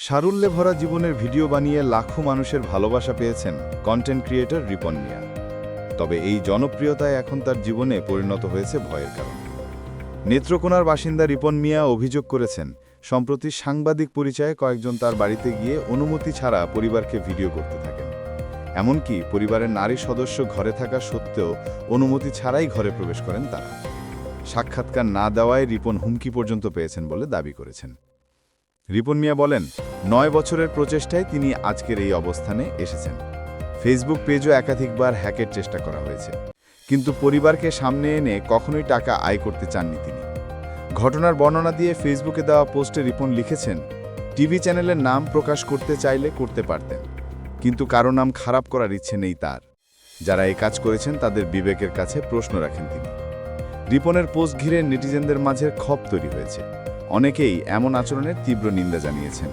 সারল্যে ভরা জীবনের ভিডিও বানিয়ে লাখো মানুষের ভালোবাসা পেয়েছেন কন্টেন্ট ক্রিয়েটর রিপন মিয়া। তবে এই জনপ্রিয়তায় এখন তার জীবনে পরিণত হয়েছে ভয়ের কারণ। নেত্রকোনার বাসিন্দা রিপন মিয়া অভিযোগ করেছেন, সম্প্রতি সাংবাদিক পরিচয়ে কয়েকজন তার বাড়িতে গিয়ে অনুমতি ছাড়া পরিবারকে ভিডিও করতে থাকেন। এমনকি পরিবারের নারী সদস্য ঘরে থাকা সত্ত্বেও অনুমতি ছাড়াই ঘরে প্রবেশ করেন তারা। সাক্ষাৎকার না দেওয়ায় রিপন হুমকি পর্যন্ত পেয়েছেন বলে দাবি করেছেন। রিপন মিয়া বলেন, 9 বছরের প্রচেষ্টায় তিনি আজকের এই অবস্থানে এসেছেন। ফেসবুক পেজও একাধিকবার হ্যাকের চেষ্টা করা হয়েছে, কিন্তু পরিবারকে সামনে এনে কখনোই টাকা আয় করতে চাননি তিনি। ঘটনার বর্ণনা দিয়ে ফেসবুকে দেওয়া পোস্টে রিপন লিখেছেন, টিভি চ্যানেলের নাম প্রকাশ করতে চাইলে করতে পারতেন, কিন্তু কারো নাম খারাপ করার ইচ্ছে নেই তার। যারা এই কাজ করেছেন তাদের বিবেকের কাছে প্রশ্ন রাখেন তিনি। রিপনের পোস্ট ঘিরে নেটিজেনদের মাঝে ক্ষোভ তৈরি হয়েছে। অনেকেই এমন আচরণের তীব্র নিন্দা জানিয়েছেন।